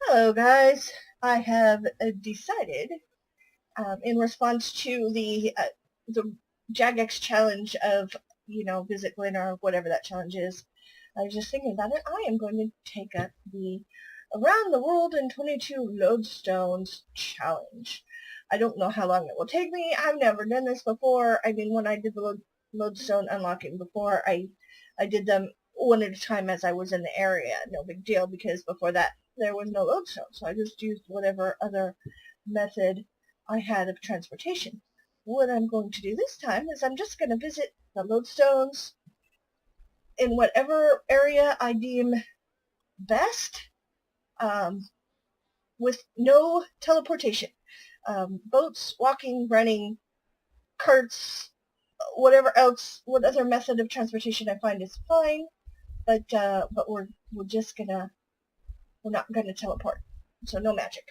Hello guys, I have decided in response to the Jagex challenge of, visit Gielinor, whatever that challenge is. I was just thinking about it. I am going to take up the Around the World in 22 Loadstones challenge. I don't know how long it will take me. I've never done this before. I mean, when I did the Loadstone unlocking before, I did them one at a time as I was in the area. No big deal, because before that there was no Loadstone, so I just used whatever other method I had of transportation. What I'm going to do this time is I'm just going to visit the Lodestones in whatever area I deem best, um, with no teleportation. Boats, walking, running, carts, whatever else, what other method of transportation I find is fine, but we're not gonna teleport, so no magic.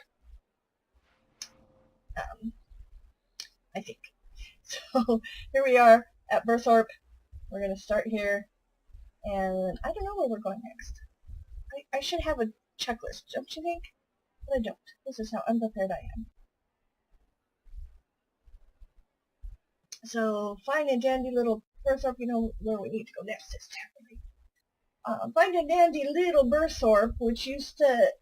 I think. So here we are at Burthorpe. We're gonna start here, and I don't know where we're going next. I should have a checklist, don't you think? But I don't. This is how unprepared I am. So, fine and dandy little Burthorpe, you know where we need to go next is Taverly. Fine and dandy little Burthorpe, which used to,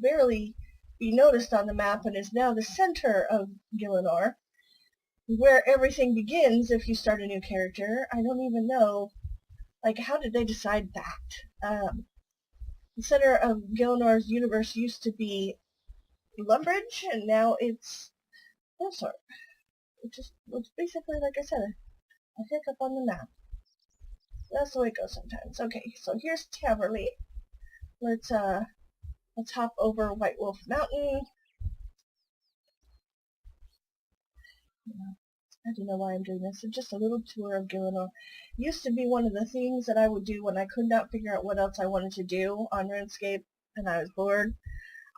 barely be noticed on the map and is now the center of Gielinor, where everything begins if you start a new character. I don't even know, how did they decide that? The center of Gielinor's universe used to be Lumbridge, and now it's Burthorpe. It's basically, like I said, a hiccup on the map. That's the way it goes sometimes. Okay, so here's Taverly. Let's hop over White Wolf Mountain. I don't know why I'm doing this. It's just a little tour of Gielinor. Used to be one of the things that I would do when I could not figure out what else I wanted to do on RuneScape and I was bored.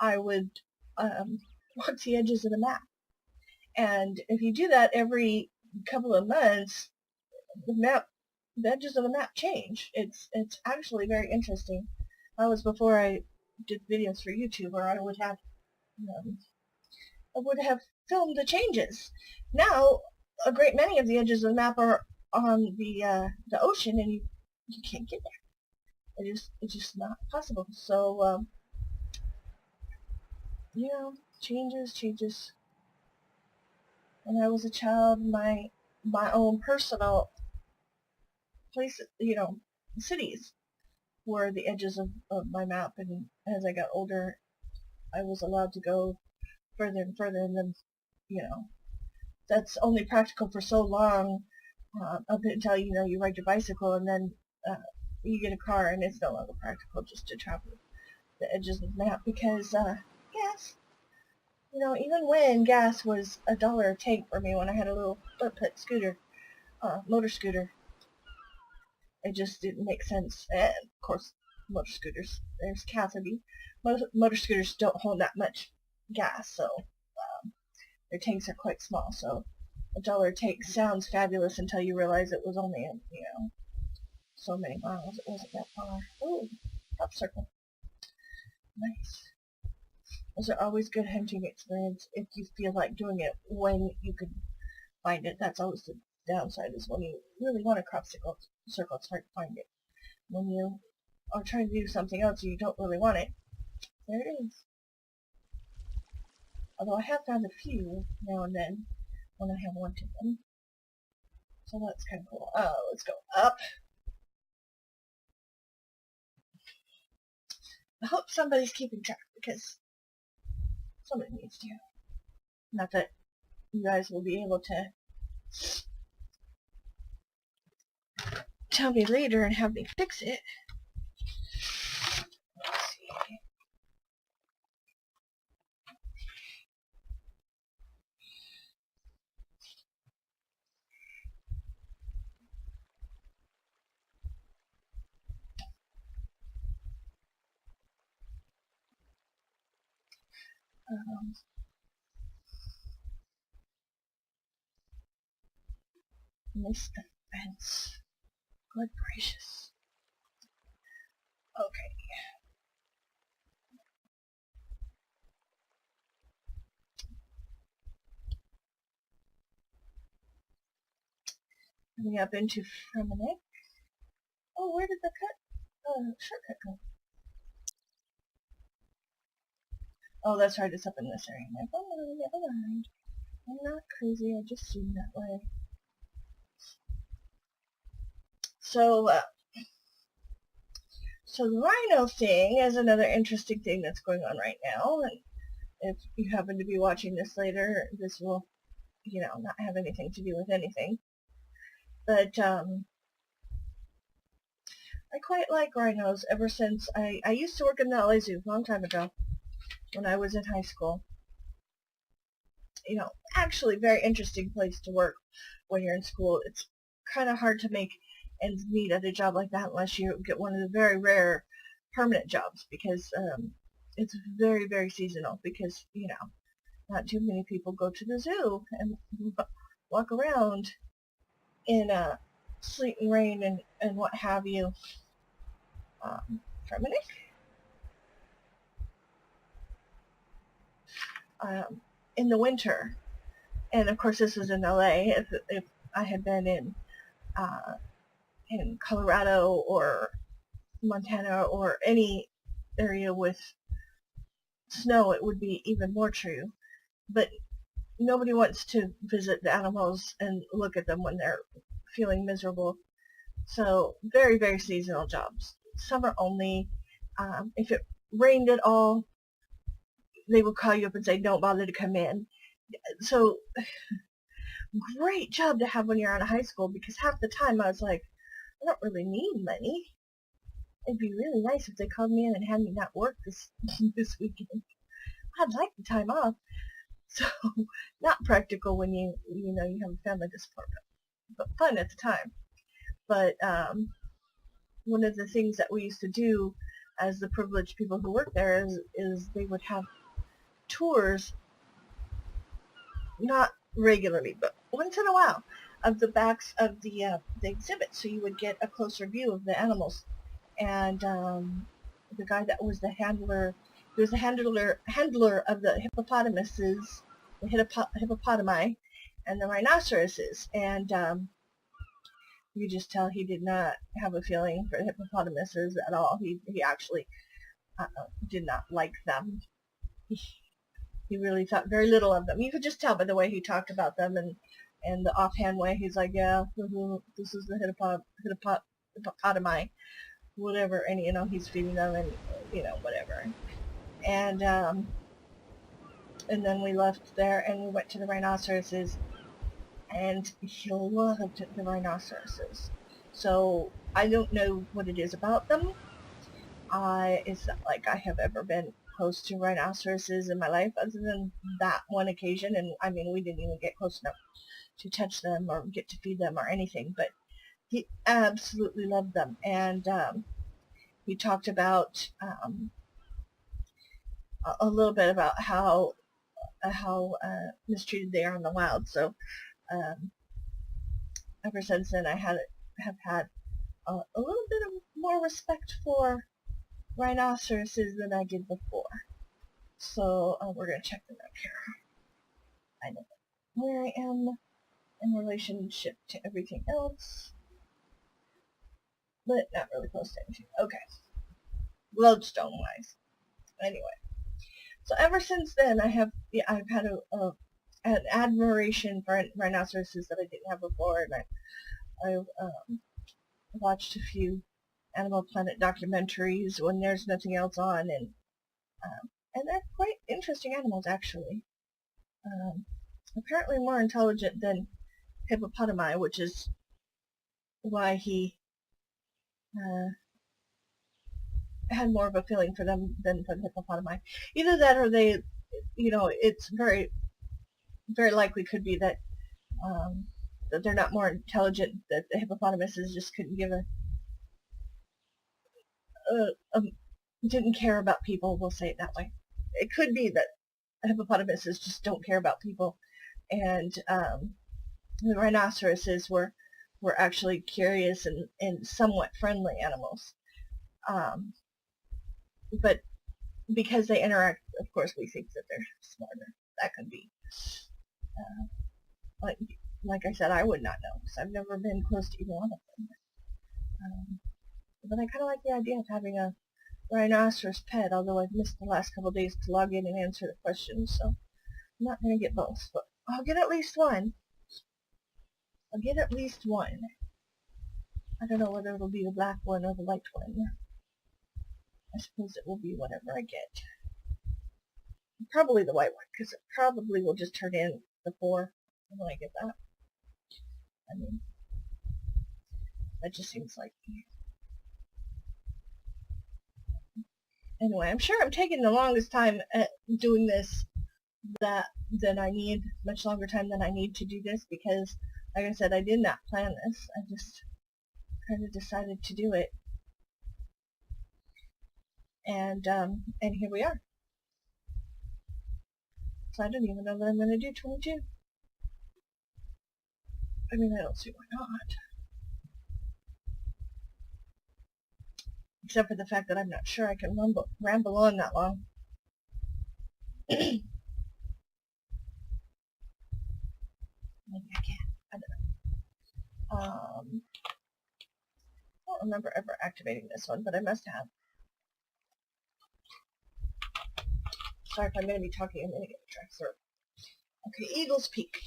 I would walk the edges of the map. And if you do that every couple of months, the edges of the map change. It's actually very interesting. That was before I did videos for YouTube, where I would have filmed the changes. Now, a great many of the edges of the map are on the ocean, and you can't get there. It's just not possible. So changes. When I was a child, my own personal places, cities were the edges of my map, and as I got older, I was allowed to go further and further, and then, that's only practical for so long, up until, you ride your bicycle, and then you get a car, and it's no longer practical just to travel the edges of the map, because gas. Even when gas was $1 a tank for me when I had a little foot scooter, motor scooter, it just didn't make sense. And of course, motor scooters. There's Catherby. Motor scooters don't hold that much gas, so their tanks are quite small. So $1 a tank sounds fabulous until you realize it was only, so many miles. It wasn't that far. Ooh, top circle. Nice. Those are always good hunting experience if you feel like doing it when you can find it. That's always the downside, is when you really want to crop circle, it's hard to find it. When you are trying to do something else and you don't really want it, there it is. Although I have found a few now and then when I have wanted them. So that's kind of cool. Let's go up. I hope somebody's keeping track, because somebody needs to. Not that you guys will be able to tell me later and have me fix it. Let's see. Missed the fence. Good gracious. Okay. Coming up into Fremennick. Oh, where did the shortcut go? Oh, that's right, it's up in this area. Never mind. I'm not crazy, I just zoomed that way. So the rhino thing is another interesting thing that's going on right now, and if you happen to be watching this later, this will, not have anything to do with anything. But I quite like rhinos ever since I used to work in the LA Zoo a long time ago when I was in high school. Actually very interesting place to work when you're in school. It's kind of hard to make ends meet at a job like that unless you get one of the very rare permanent jobs, because it's very, very seasonal, because, not too many people go to the zoo and walk around in sleet and rain and what have you. Fremennick? In the winter. And of course this was in LA. If I had been in Colorado or Montana or any area with snow, it would be even more true. But nobody wants to visit the animals and look at them when they're feeling miserable. So very, very seasonal jobs. Summer only. If it rained at all, they would call you up and say, don't bother to come in. So great job to have when you're out of high school, because half the time I was like, I don't really need money. It'd be really nice if they called me in and had me not work this weekend. I'd like the time off. So not practical when you have a family to support, but fun at the time. But one of the things that we used to do as the privileged people who work there is they would have tours, not regularly, but once in a while, of the backs of the exhibit, so you would get a closer view of the animals. And the guy that was the handler, he was the handler of the hippopotamuses, the hippopotami, and the rhinoceroses. And you just tell he did not have a feeling for the hippopotamuses at all. He actually did not like them. He really thought very little of them. You could just tell by the way he talked about them and the offhand way. He's like, yeah, this is the hippopotami, whatever, and he's feeding them and whatever. And then we left there and we went to the rhinoceroses, and he loved the rhinoceroses. So I don't know what it is about them. It's not like I have ever been close to rhinoceroses in my life, other than that one occasion, and I mean, we didn't even get close enough to touch them or get to feed them or anything, but he absolutely loved them. And he talked about a little bit about how mistreated they are in the wild. So ever since then, I have had a little bit of more respect for rhinoceroses than I did before. So we're going to check them out here. I know where I am in relationship to everything else, but not really close to anything. Okay. Loadstone wise. Anyway. So ever since then, I've had an admiration for rhinoceroses that I didn't have before, and I've watched a few Animal Planet documentaries when there's nothing else on, and they're quite interesting animals, actually. Apparently more intelligent than hippopotami, which is why he had more of a feeling for them than for the hippopotami. Either that, or they, it's very, very likely could be that that they're not more intelligent, that the hippopotamuses just couldn't give didn't care about people, we'll say it that way. It could be that hippopotamuses just don't care about people, and the rhinoceroses were actually curious and somewhat friendly animals. But because they interact, of course, we think that they're smarter. That could be. Like like I said, I would not know, because I've never been close to either one of them. But I kind of like the idea of having a rhinoceros pet, although I've missed the last couple of days to log in and answer the questions, so I'm not going to get both, but I'll get at least one. I'll get at least one. I don't know whether it'll be the black one or the white one. I suppose it will be whatever I get. Probably the white one, because it probably will just turn in the 4 when I get that. I mean, that just seems like... Anyway, I'm sure I'm taking the longest time at doing this than I need, much longer time than I need to do this, because, like I said, I did not plan this. I just kind of decided to do it. And here we are. So I don't even know that I'm going to do 22. I mean, I don't see why not. Except for the fact that I'm not sure I can ramble on that long. Maybe I can. I don't know. I don't remember ever activating this one, but I must have. Sorry if I'm going to be talking. I'm going to get the tracks through. Okay, Eagle's Peak.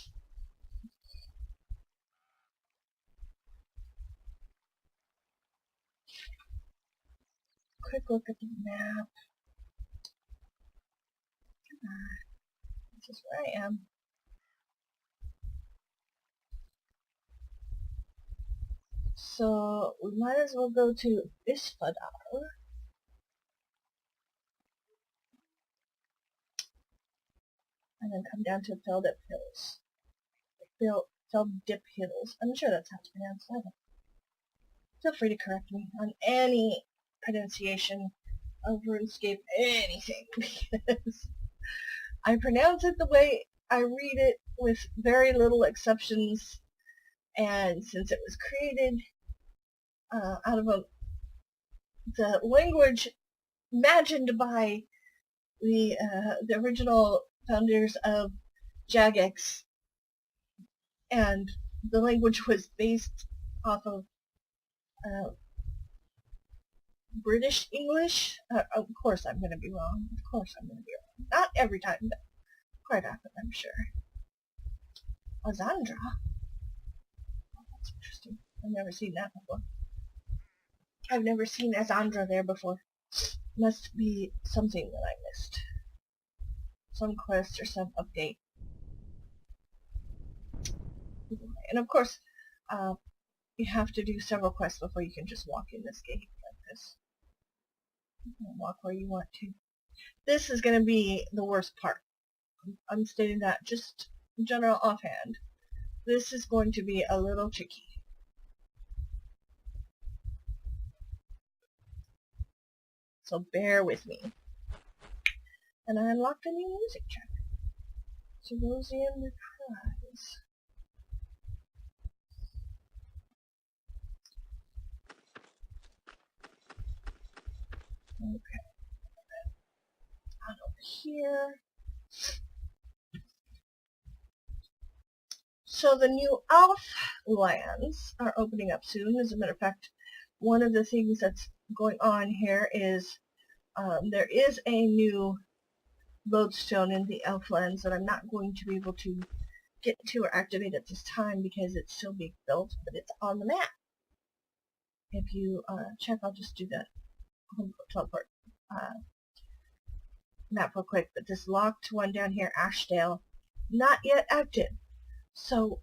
Quick look at the map. This is where I am. So we might as well go to Isfadar. And then come down to Feldip Hills. Feldip Hills. I'm sure that's how it's pronounced. I don't know. Feel free to correct me on any pronunciation of RuneScape anything, because I pronounce it the way I read it with very little exceptions, and since it was created out of the language imagined by the original founders of Jagex, and the language was based off of British English. Of course I'm going to be wrong. Of course I'm going to be wrong. Not every time, but quite often, I'm sure. Azandra? Oh, that's interesting. I've never seen that before. I've never seen Azandra there before. Must be something that I missed. Some quest or some update. And of course, you have to do several quests before you can just walk in this gate like this. You can walk where you want to. This is going to be the worst part. I'm stating that just in general offhand. This is going to be a little tricky. So bear with me. And I unlocked a new music track. Cerosium Reprise. Okay. On over here. So the new Elf lands are opening up soon. As a matter of fact, one of the things that's going on here is there is a new Loadstone in the Elf lands that I'm not going to be able to get to or activate at this time because it's still being built, but it's on the map. If you check, I'll just do that home teleport map real quick, but this locked one down here, Ashdale, not yet active. So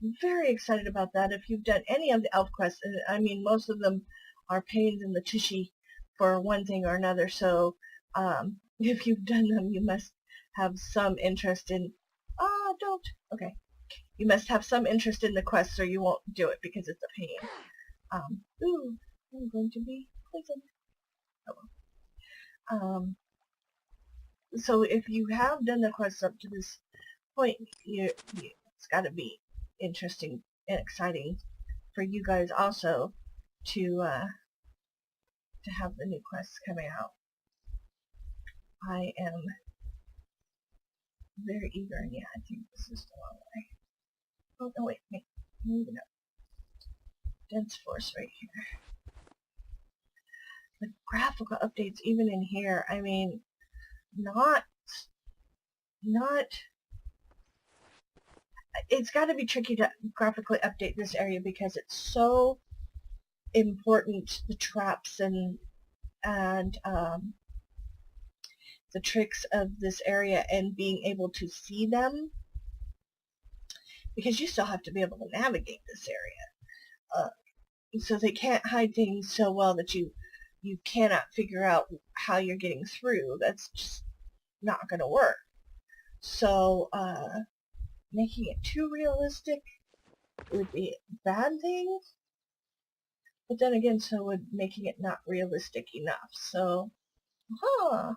I'm very excited about that. If you've done any of the elf quests, and I mean most of them are pains in the tushy for one thing or another, so if you've done them, you must have some interest in, don't, okay. You must have some interest in the quest or you won't do it because it's a pain. Ooh, I'm going to be poisoned. Oh well. So if you have done the quest up to this point, it's got to be interesting and exciting for you guys also to have the new quests coming out. I am very eager, and yeah, I think this is the long way. Oh, no, wait. Moving up. Dense force right here. The graphical updates even in here, I mean, not, it's got to be tricky to graphically update this area because it's so important, the traps and the tricks of this area and being able to see them, because you still have to be able to navigate this area. So they can't hide things so well that you cannot figure out how you're getting through. That's just not going to work. So making it too realistic would be a bad thing. But then again, so would making it not realistic enough. So, a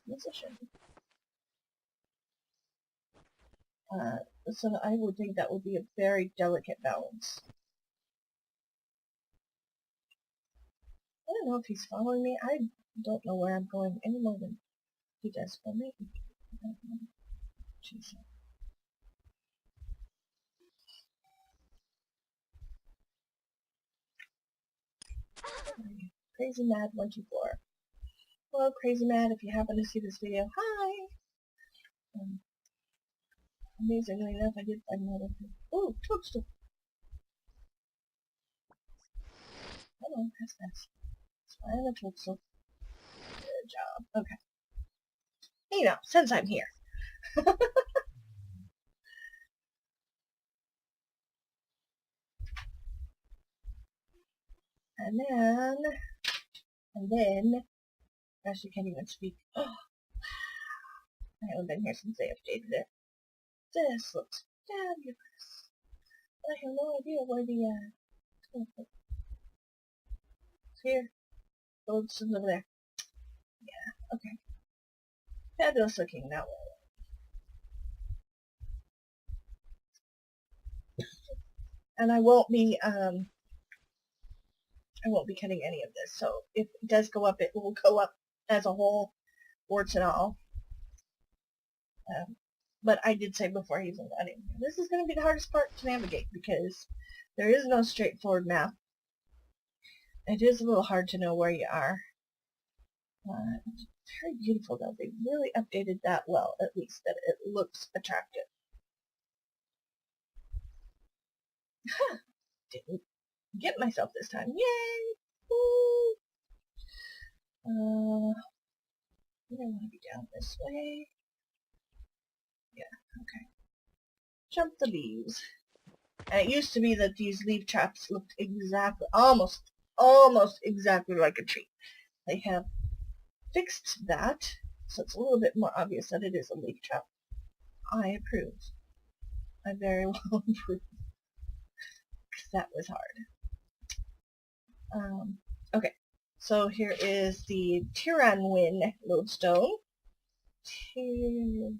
position. So I would think that would be a very delicate balance. I don't know if he's following me. I don't know where I'm going any more than he does for me. Jesus. Crazy Mad 124. Hello, Crazy Mad. If you happen to see this video, hi. Amazingly enough, I did find another thing. Ooh, toadstool. Hello, pass. Find a toadstool. Good job. Okay. You know, since I'm here. And then, gosh, you can't even speak. Oh, I haven't been here since they updated it. This looks fabulous. But I have no idea where the, here, Loadstone's over there. Yeah, okay. Fabulous looking, now and I won't be cutting any of this, so if it does go up, it will go up as a whole, warts and all. But I did say before he's cutting, this is going to be the hardest part to navigate because there is no straightforward map. It is a little hard to know where you are. It's very beautiful though. They really updated that well, at least that it looks attractive. Didn't get myself this time. Yay! Woo! I don't want to be down this way. Yeah, okay. Jump the leaves. And it used to be that these leaf traps looked exactly, almost exactly like a tree. They have fixed that, so it's a little bit more obvious that it is a leaf trap. I approve. I very well approve. Because that was hard. Okay, so here is the Triannwn Loadstone. Triannwn.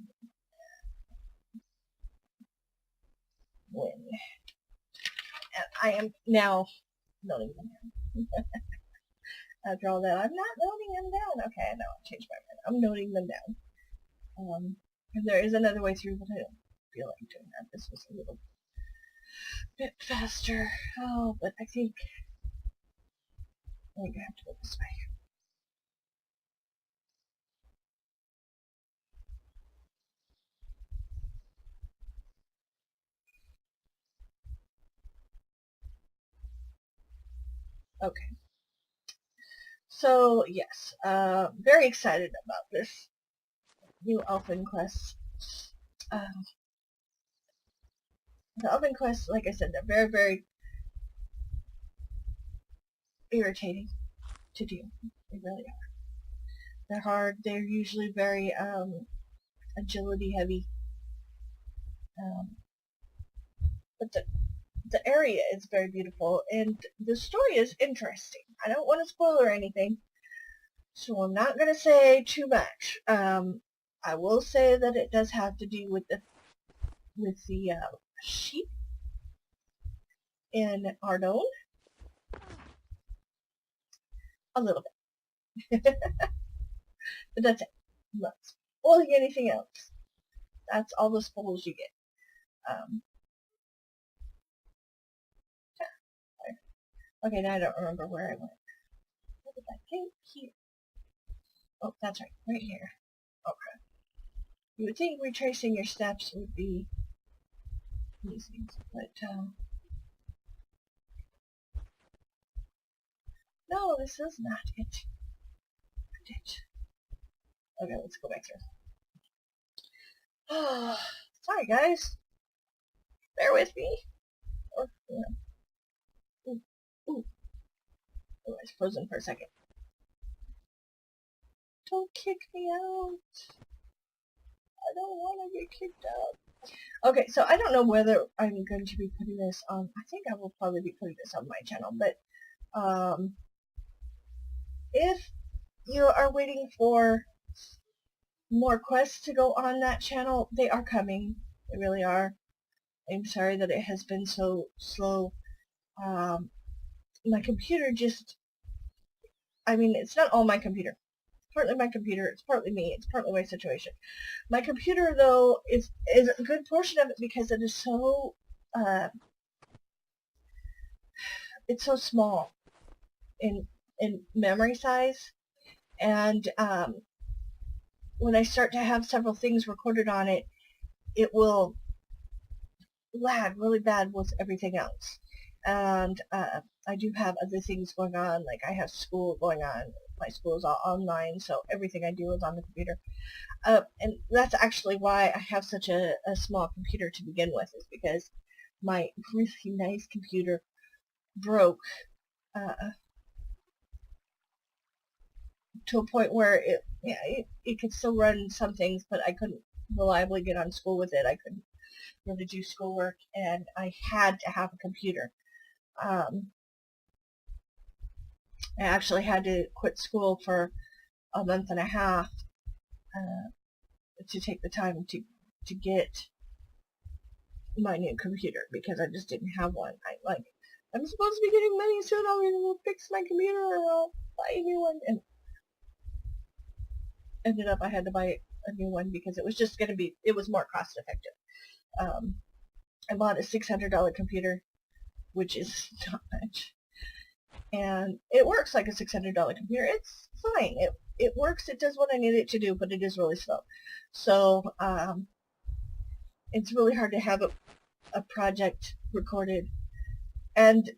And I am now noting them down. After all that, I'm not noting them down. Okay, no, I changed my mind. I'm noting them down. And there is another way through, but I don't feel like doing that. This was a little bit faster. Oh, but I think I have to go this way. Okay. So, yes, very excited about this new Elfin quest. The Elfin quests, like I said, they're very, very irritating to do. They really are. They're hard. They're usually very agility heavy. But the area is very beautiful, and the story is interesting. I don't want to spoil or anything, so I'm not going to say too much. I will say that it does have to do with the sheep in Ardougne. A little bit. But that's it. I'm not spoiling anything else. That's all the spoils you get. Okay, now I don't remember where I went. What did I think? Here. Oh, that's right. Right here. Okay. You would think retracing your steps would be easy, but, no, this is not it. Ditch. Okay, let's go back through. Sorry, guys. Bear with me. Or, you know. Ooh, ooh. Oh, I was frozen for a second. Don't kick me out. I don't want to get kicked out. Okay, so I don't know whether I'm going to be putting this on. I think I will probably be putting this on my channel, but if you are waiting for more quests to go on that channel, they are coming. They really are. I'm sorry that it has been so slow. My computer just, I mean, it's not all my computer. It's partly my computer, it's partly me, it's partly my situation. My computer, though, is a good portion of it because it is so, it's so small in memory size, and when I start to have several things recorded on it, it will lag really bad with everything else. And I do have other things going on, like I have school going on. My school is all online, so everything I do is on the computer. And that's actually why I have such a small computer to begin with, is because my really nice computer broke to a point where it could still run some things, but I couldn't reliably get on school with it. I couldn't really do schoolwork, and I had to have a computer. I actually had to quit school for a month and a half to take the time to get my new computer, because I just didn't have one. I'm supposed to be getting money soon. I'll fix my computer, or I'll buy a new one. And ended up I had to buy a new one because it was just going to be, it was more cost effective. I bought a $600 computer, which is not much. And it works like a $600 computer. It's fine. It works. It does what I need it to do, but it is really slow. So it's really hard to have a project recorded and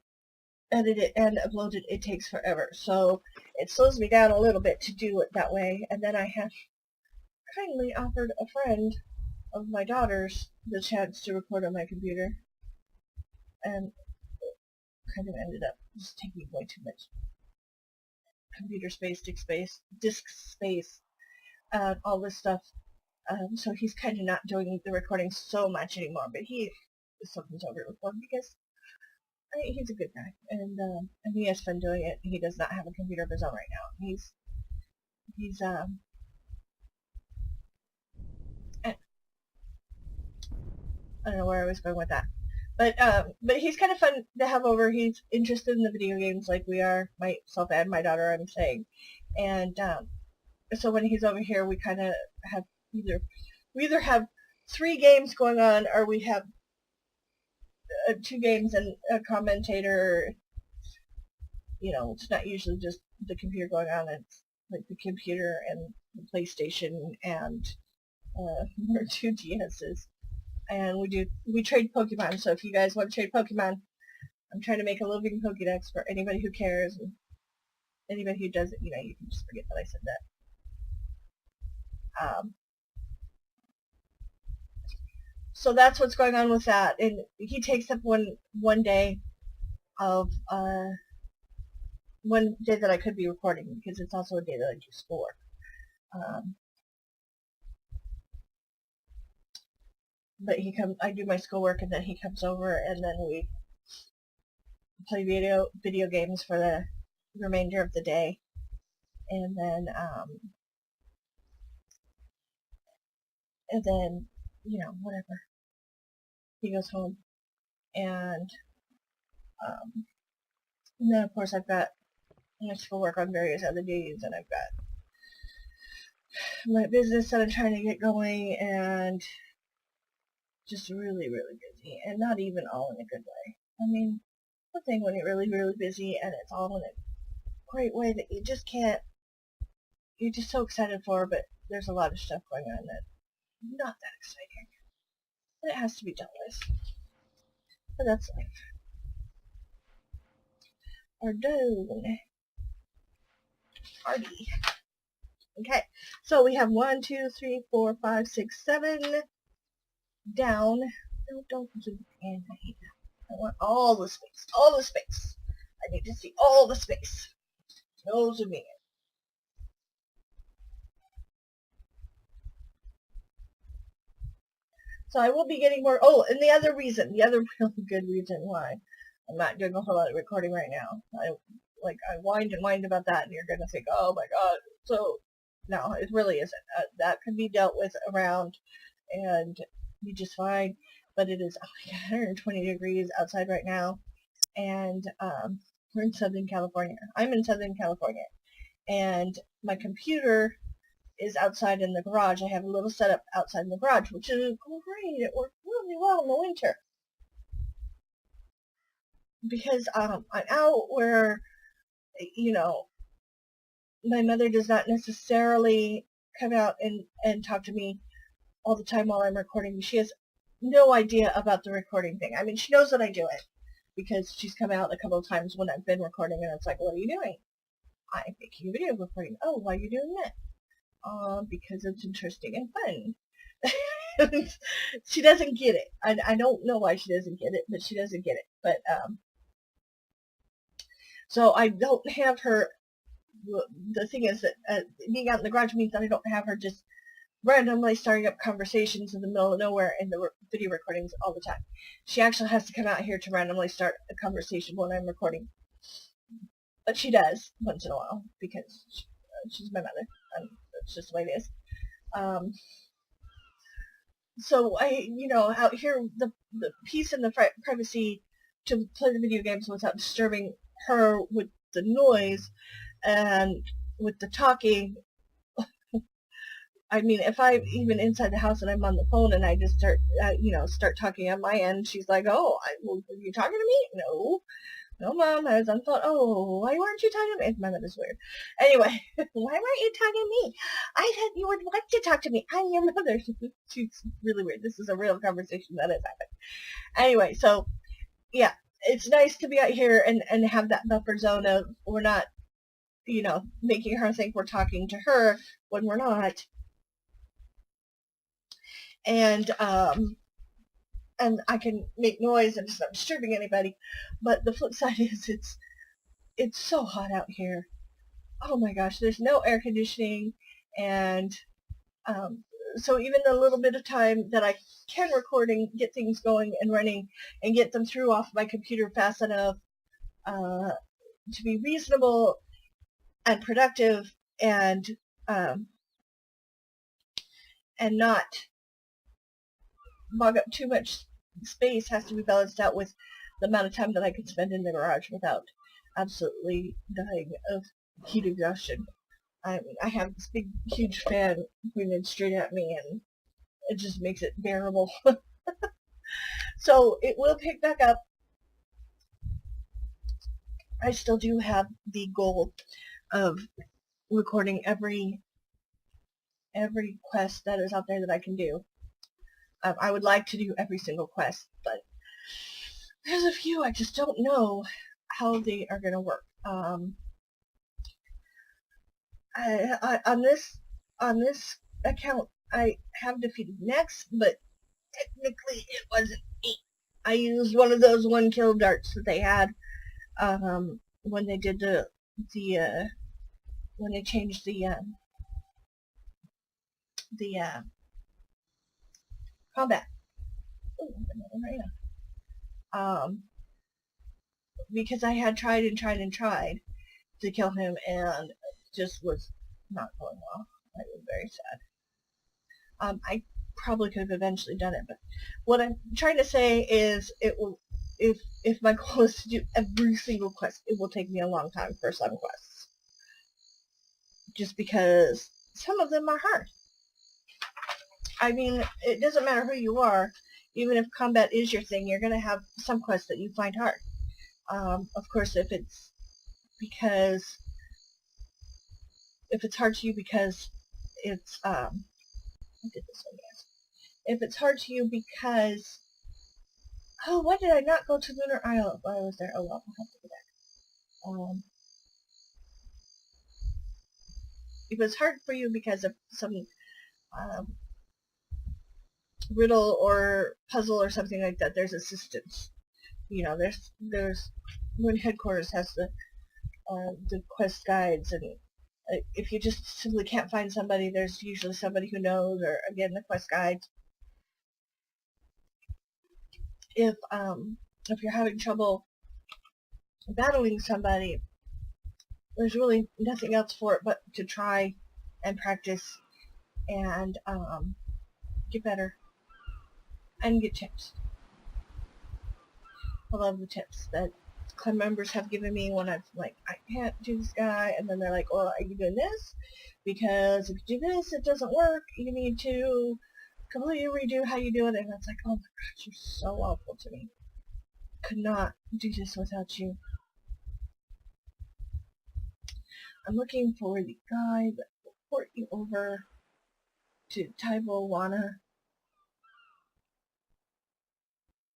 edited and uploaded. It takes forever. So it slows me down a little bit to do it that way. And then I have kindly offered a friend of my daughter's the chance to record on my computer. And it kind of ended up just taking way too much computer space, disk space, all this stuff. So he's kind of not doing the recording so much anymore, but he is something's over with him because he's a good guy, and he has fun doing it. He does not have a computer of his own right now. He's I don't know where I was going with that, but he's kind of fun to have over. He's interested in the video games like we are, myself and my daughter, I'm saying, and so when he's over here, we kind of have we either have 3 games going on, or we have 2 games and a commentator. You know, it's not usually just the computer going on. It's like the computer and the PlayStation and our 2 DSs. And we trade Pokemon. So if you guys want to trade Pokemon, I'm trying to make a living Pokédex for anybody who cares, and anybody who doesn't, you know, you can just forget that I said that. So that's what's going on with that, and he takes up one day of one day that I could be recording, because it's also a day that I do schoolwork. But I do my schoolwork, and then he comes over, and then we play video games for the remainder of the day, and then you know, whatever. He goes home, and then of course I've got schoolwork on various other days, and I've got my business that I'm trying to get going, and just really, really busy, and not even all in a good way. I mean, the thing when you're really, really busy and it's all in a great way that you just can't, you're just so excited for, but there's a lot of stuff going on that's not that exciting. But it has to be dealt with. But that's life. Ardougne. Hardy. Okay, so we have 1, 2, 3, 4, 5, 6, 7 down. No, don't zoom in. I hate that. I want all the space. All the space. I need to see all the space. No zooming in. So I will be getting more. Oh, and the other reason, the other really good reason why I'm not doing a whole lot of recording right now. I whined and whined about that, and you're gonna think, oh my god. So no, it really isn't. That can be dealt with around, and be just fine. But it is 120 degrees outside right now, and we're in Southern California. I'm in Southern California, and my computer is outside in the garage. I have a little setup outside in the garage, which is great. It works really well in the winter. Because I'm out where, you know, my mother does not necessarily come out and talk to me all the time while I'm recording. She has no idea about the recording thing. I mean, she knows that I do it because she's come out a couple of times when I've been recording, and it's like, what are you doing? I'm making a video recording. Oh, why are you doing that? Because it's interesting and fun. She doesn't get it. I don't know why she doesn't get it, but she doesn't get it. But, so I don't have her, the thing is that being out in the garage means that I don't have her just randomly starting up conversations in the middle of nowhere in the video recordings all the time. She actually has to come out here to randomly start a conversation when I'm recording. But she does once in a while because she's my mother. And that's just the way it is. So out here, the peace and the privacy to play the video games without disturbing her with the noise and with the talking. I mean, if I'm even inside the house and I'm on the phone and I just start talking on my end, she's like, "Oh, are you talking to me?" No, Mom, I was on the phone. Oh, why weren't you talking to me? My mother's weird. Anyway, why weren't you talking to me? I said you would like to talk to me. I'm your mother. She's really weird. This is a real conversation that has happened. Anyway, so, yeah, it's nice to be out here and have that buffer zone of we're not, making her think we're talking to her when we're not. And I can make noise and it's not disturbing anybody. But the flip side is it's so hot out here. Oh my gosh, there's no air conditioning, and so even the little bit of time that I can record and get things going and running and get them through off my computer fast enough to be reasonable and productive and not bog up too much space has to be balanced out with the amount of time that I can spend in the garage without absolutely dying of heat exhaustion. I mean, I have this big, huge fan pointed straight at me, and it just makes it bearable. So it will pick back up. I still do have the goal of recording every quest that is out there that I can do. I would like to do every single quest, but there's a few I just don't know how they are going to work. On this account, I have defeated Nex, but technically it wasn't me. I used one of those one kill darts that they had when they did when they changed the combat. Ooh, because I had tried and tried and tried to kill him, and it just was not going well. I was very sad. I probably could have eventually done it, but what I'm trying to say is it will, if my goal is to do every single quest, it will take me a long time for some quests. Just because some of them are hard. I mean, it doesn't matter who you are, even if combat is your thing, you're going to have some quests that you find hard. Of course, if it's hard to you because it's, I did this one, yes. If it's hard to you because, oh, why did I not go to Lunar Isle while I was there? Oh well, I'll have to go back. If it's hard for you because of some riddle or puzzle or something like that, there's assistance. You know, there's when headquarters has the quest guides, and if you just simply can't find somebody, there's usually somebody who knows, or again the quest guides. If you're having trouble battling somebody, there's really nothing else for it but to try and practice and get better and get tips. I love the tips that club members have given me when I've like, I can't do this guy, and then they're like, well, are you doing this? Because if you do this, it doesn't work. You need to completely redo how you do it. And it's like, oh my gosh, you're so helpful to me. Could not do this without you. I'm looking for the guide that will port you over to Taverly.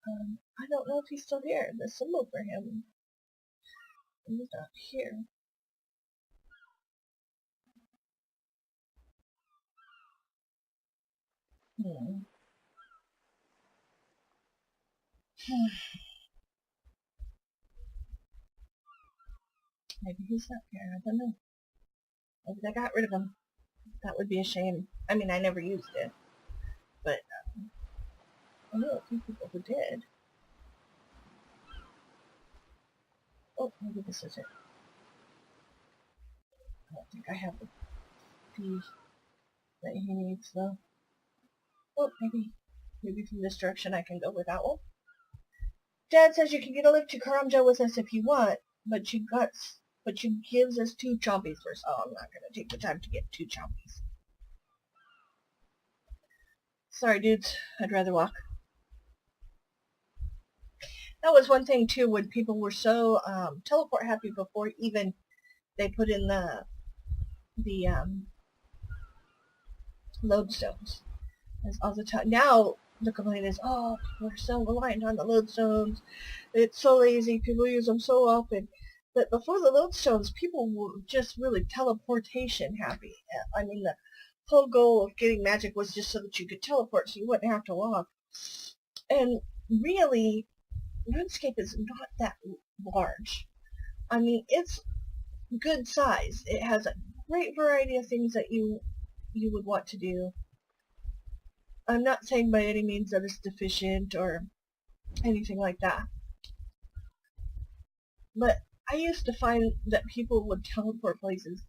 I don't know if he's still here. The symbol for him is not here. Maybe he's not here. I don't know. Maybe they got rid of him. That would be a shame. I mean, I never used it, but I know a few people who did. Oh, maybe this is it. I don't think I have the key that he needs, though. Oh, maybe from this direction I can go without one. Dad says you can get a lift to Karamja with us if you want, but you gives us 2 chompies first. Oh, I'm not going to take the time to get 2 chompies. Sorry, dudes. I'd rather walk. That was one thing, too, when people were so teleport happy before even they put in the loadstones. That's all the time. Now, the complaint is, oh, people are so reliant on the loadstones. It's so lazy. People use them so often. But before the loadstones, people were just really teleportation happy. I mean, the whole goal of getting magic was just so that you could teleport, so you wouldn't have to walk. And really, RuneScape is not that large. I mean, it's good size. It has a great variety of things that you would want to do. I'm not saying by any means that it's deficient or anything like that. But I used to find that people would teleport places.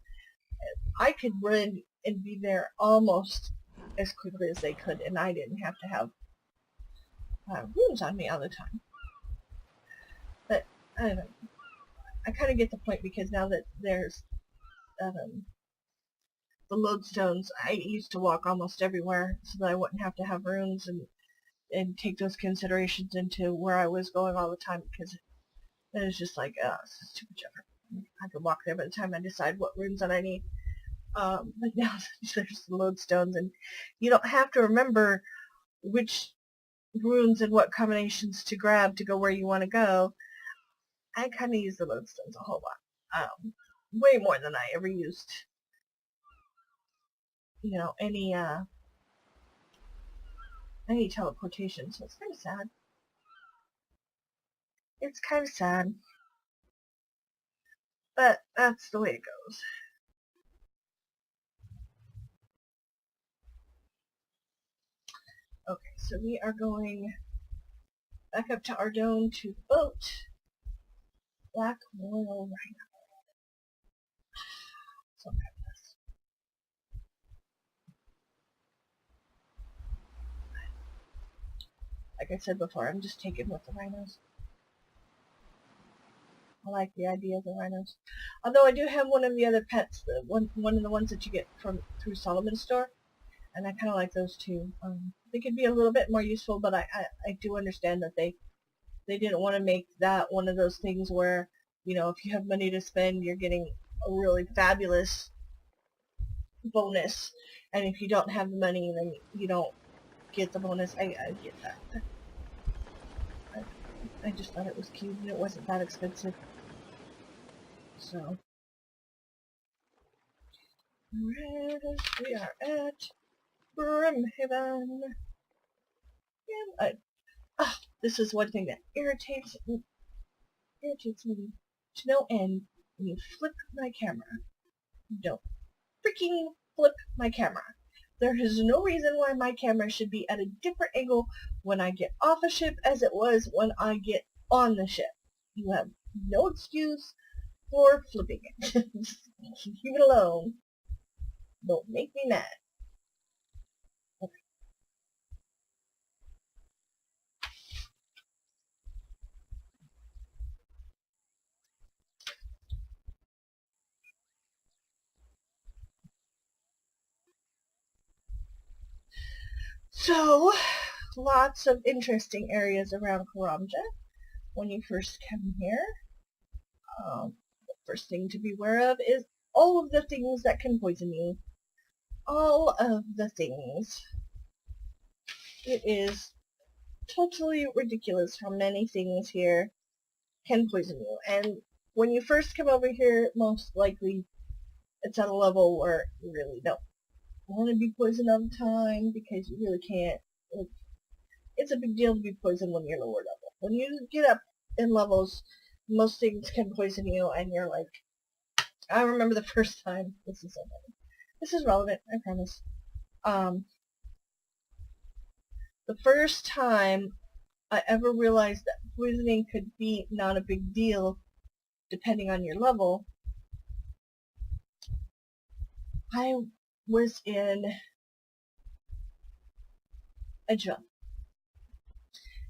I could run and be there almost as quickly as they could, and I didn't have to have runes on me all the time. But, I don't know. I kind of get the point, because now that there's the lodestones, I used to walk almost everywhere so that I wouldn't have to have runes and take those considerations into where I was going all the time, because it was just like, this is too much effort. I could walk there by the time I decide what runes that I need. But now there's the lodestones, and you don't have to remember which runes and what combinations to grab to go where you want to go. I kind of use the lodestones a whole lot. Way more than I ever used, any teleportation, so it's kind of sad. It's kind of sad. But that's the way it goes. Okay, so we are going back up to Ardougne to the boat. Black Royal Rhino. So fabulous. Like I said before, I'm just taken with the rhinos. I like the idea of the rhinos. Although I do have one of the other pets, one of the ones that you get through Solomon's store, and I kind of like those too. They could be a little bit more useful, but I do understand that they They didn't want to make that one of those things where, you know, if you have money to spend, you're getting a really fabulous bonus, and if you don't have the money, then you don't get the bonus. I get that. I just thought it was cute, and it wasn't that expensive. So, we are at Brimhaven. This is one thing that irritates me to no end when you flip my camera. Don't freaking flip my camera. There is no reason why my camera should be at a different angle when I get off a ship as it was when I get on the ship. You have no excuse for flipping it. Just leave it alone. Don't make me mad. Okay. So, lots of interesting areas around Karamja when you first come here. The first thing to be aware of is all of the things that can poison you. All of the things. It is totally ridiculous how many things here can poison you. And when you first come over here, most likely it's at a level where you really don't want to be poisoned all the time because you really can't. It's a big deal to be poisoned when you're lower level. When you get up in levels, most things can poison you, and you're like, I remember the first time. This is so funny. This is relevant, I promise. The first time I ever realized that poisoning could be not a big deal depending on your level, I was in Edgeville.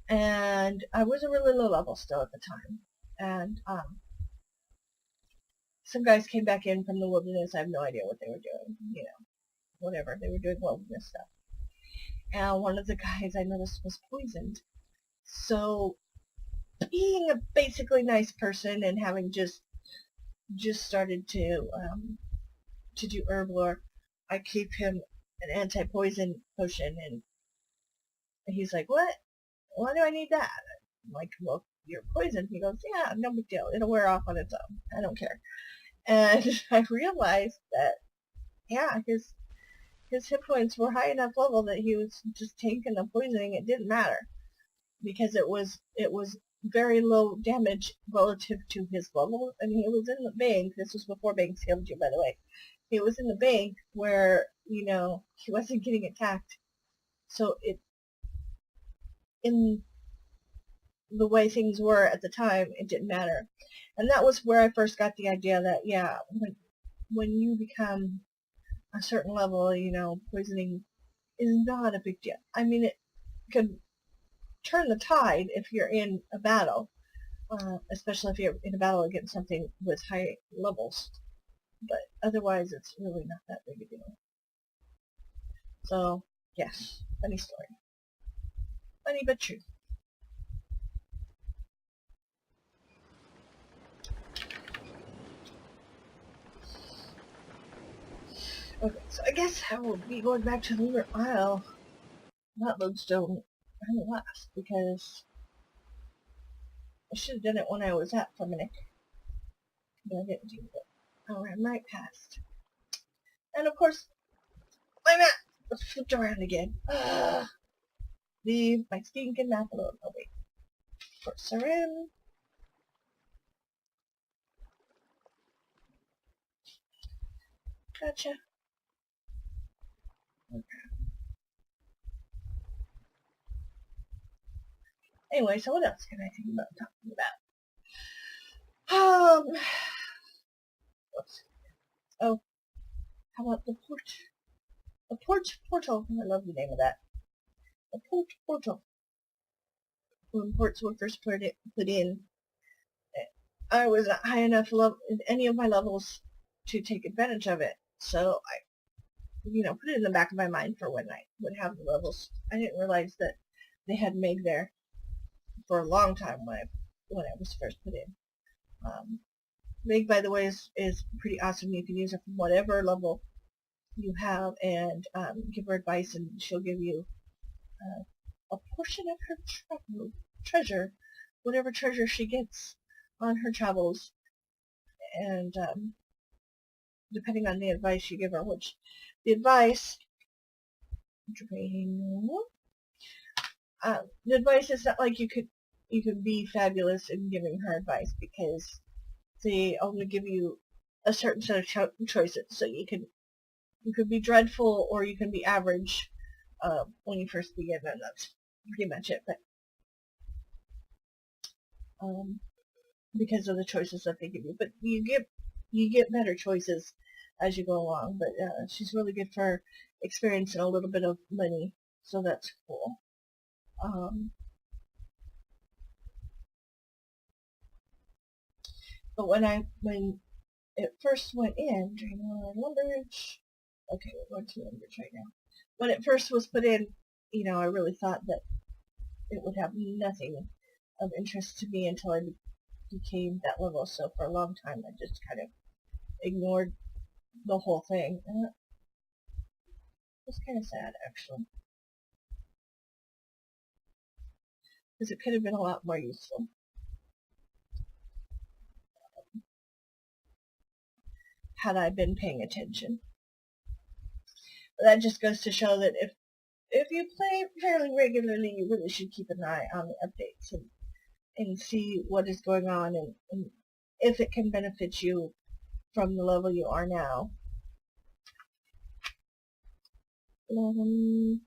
And I was a really low level still at the time. And some guys came back in from the wilderness. I have no idea what they were doing. You know, whatever. They were doing wilderness stuff. And one of the guys I noticed was poisoned. So, being a basically nice person and having just started to do herb lore, I gave him an anti-poison potion, and he's like, "What? Why do I need that?" I'm like, "Well, you're poisoned." He goes, "Yeah, no big deal. It'll wear off on its own. I don't care." And I realized that, yeah, his hit points were high enough level that he was just taking the poisoning. It didn't matter because it was very low damage relative to his level, and he was in the bank. This was before banks healed you, by the way. He was in the bank where, you know, he wasn't getting attacked. So in the way things were at the time, it didn't matter. And that was where I first got the idea that, yeah, when you become a certain level, you know, poisoning is not a big deal. I mean, it could turn the tide if you're in a battle, especially if you're in a battle against something with high levels. But otherwise, it's really not that big a deal. So, yes, funny story. Funny but true. Okay, so I guess I will be going back to Lunar Isle, not Loadstone, last, because I should have done it when I was at Fremennick, but I didn't do it. I ran right past. And of course, my map was flipped around again. Leave my stinking map alone. Oh wait. For Sarim. Gotcha. Okay. Anyway, so what else can I think about talking about? Whoops. Oh, how about the port? The port portal. I love the name of that. The port portal. When ports were first put in, I was at high enough level in any of my levels to take advantage of it. So I, you know, put it in the back of my mind for when I would have the levels. I didn't realize that they had Meg there. for a long time when I was first put in. Meg, by the way, is pretty awesome. You can use her from whatever level you have, and give her advice, and she'll give you a portion of her treasure, whatever treasure she gets on her travels, and depending on the advice you give her, which the advice, Draynor, the advice is not like you could be fabulous in giving her advice, because they only give you a certain set of choices. So you could be dreadful, or you can be average when you first begin, and that's pretty much it. But because of the choices that they give you, but you get better choices as you go along. But she's really good for experience and a little bit of money, so that's cool. But when it first went in, Draynor, Lumbridge, okay, we're going to Lumbridge right now. When it first was put in, I really thought that it would have nothing of interest to me until I became that level. So for a long time, I just kind of ignored the whole thing. It was kind of sad, actually, because it could have been a lot more useful had I been paying attention. But that just goes to show that if you play fairly regularly, you really should keep an eye on the updates and see what is going on, and if it can benefit you from the level you are now. Lumbridge.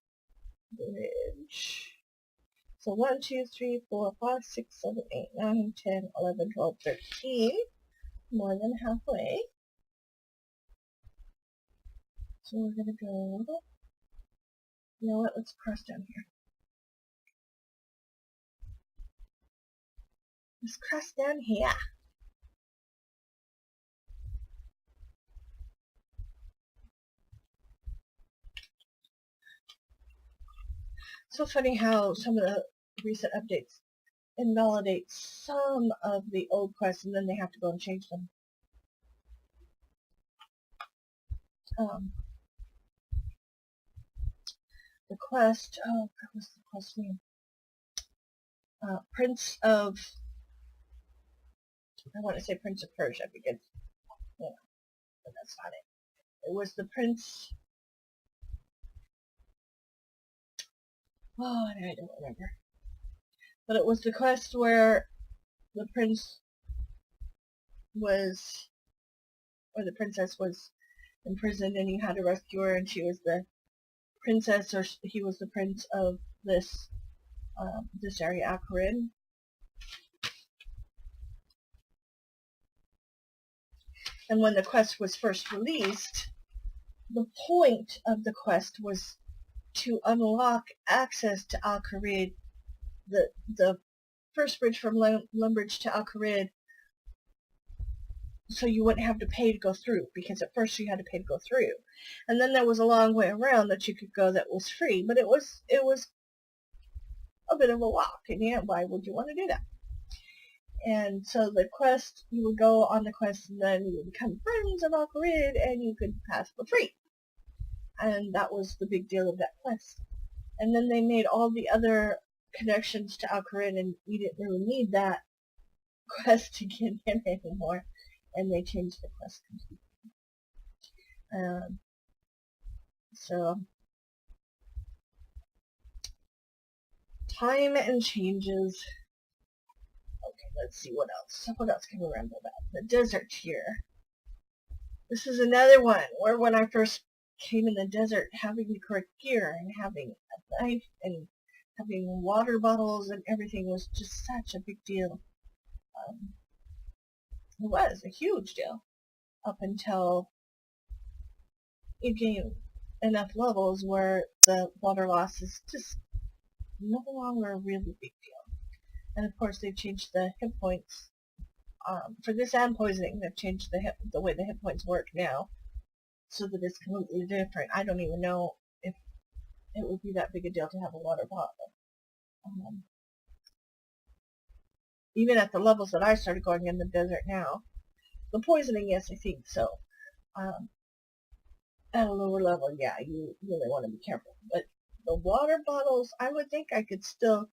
So 1, 2, 3, 4, 5, 6, 7, 8, 9, 10, 11, 12, 13. More than halfway. So we're going to go, you know what, let's cross down here. Let's cross down here. So funny how some of the recent updates invalidate some of the old quests, and then they have to go and change them. The quest, oh, what was the quest name? Prince of, I want to say Prince of Persia, because, but that's not it. It was the Prince, oh, I don't remember. But it was the quest where the prince was, or the princess was imprisoned, and you had to rescue her, and she was the princess, or he was the prince of this area, Kharid. And when the quest was first released, the point of the quest was to unlock access to Kharid, the first bridge from Lumbridge to Kharid, so you wouldn't have to pay to go through, because at first you had to pay to go through. And then there was a long way around that you could go that was free, but it was a bit of a walk, and yeah, why would you want to do that? And so the quest, you would go on the quest, and then you would become friends of Kharid, and you could pass for free. And that was the big deal of that quest. And then they made all the other connections to Kharid, and you didn't really need that quest to get in anymore. And they changed the quest completely. So, time and changes. Okay, let's see what else. What else can we ramble about? The desert here. This is another one where when I first came in the desert, having the correct gear and having a knife and having water bottles and everything was just such a big deal. It was a huge deal up until you gain enough levels where the water loss is just no longer a really big deal. And of course they've changed the hit points. For this and poisoning, they've changed the way the hit points work now, so that it's completely different. I don't even know if it would be that big a deal to have a water bottle. even at the levels that I started going in the desert now. The poisoning, yes, I think so. At a lower level, yeah, you really want to be careful. But the water bottles, I would think I could still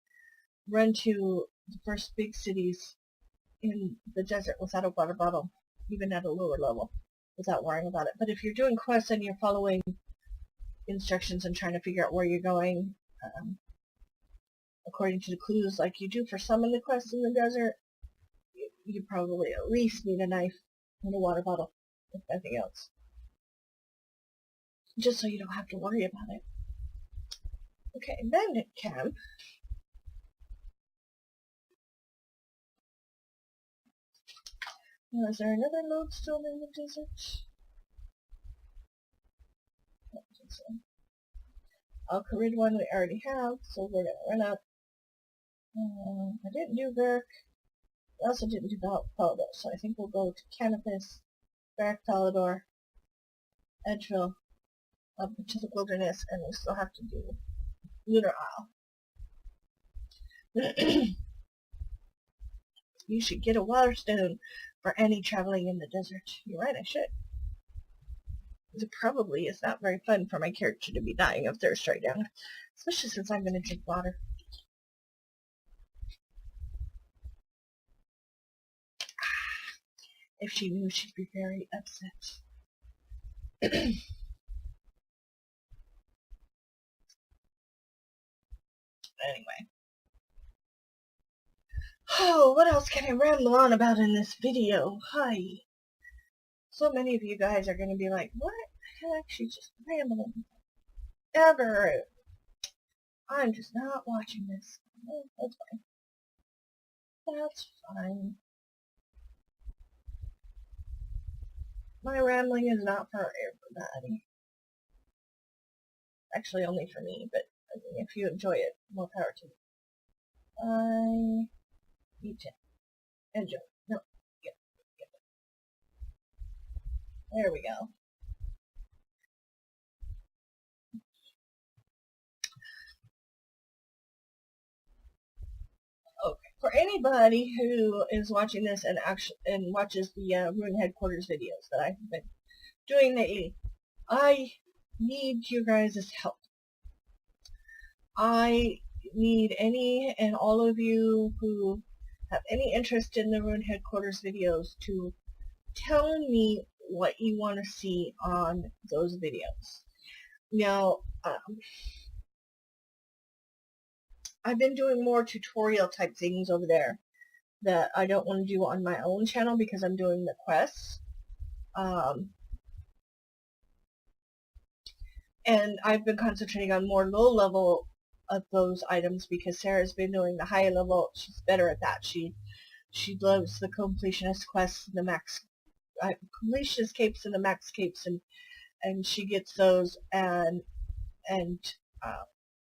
run to the first big cities in the desert without a water bottle, even at a lower level, without worrying about it. But if you're doing quests and you're following instructions and trying to figure out where you're going, according to the clues, like you do for some of the quests in the desert, you probably at least need a knife and a water bottle, if nothing else. Just so you don't have to worry about it. Okay, Bandit camp. Now, is there another Loadstone in the desert? I don't think so. Kharid one we already have, so we're gonna run up. I didn't do Varrock. I also didn't do Falador, so I think we'll go to Canifis, Varrock, Falador, Edgeville, up into the wilderness, and we still have to do Lunar Isle. You should get a Loadstone for any traveling in the desert. You're right, I should. It probably is not very fun for my character to be dying of thirst right now, especially since I'm going to drink water. If she knew, she'd be very upset. Anyway. Oh, what else can I ramble on about in this video? Hi. So many of you guys are going to be like, what the heck? She's just rambling. Ever. I'm just not watching this. Oh, that's fine. That's fine. My rambling is not for everybody. Actually, only for me, but I mean, if you enjoy it, more power to you. I need to enjoy. No, get. There we go. Okay. For anybody who is watching this and watches the Rune Headquarters videos that I've been doing lately, I need you guys' help. I need any and all of you who have any interest in the Rune Headquarters videos to tell me what you want to see on those videos. Now, I've been doing more tutorial type things over there that I don't want to do on my own channel because I'm doing the quests. And I've been concentrating on more low level of those items because Sarah's been doing the high level. She's better at that. She loves the completionist quests and the max completionist capes and the max capes, and she gets those and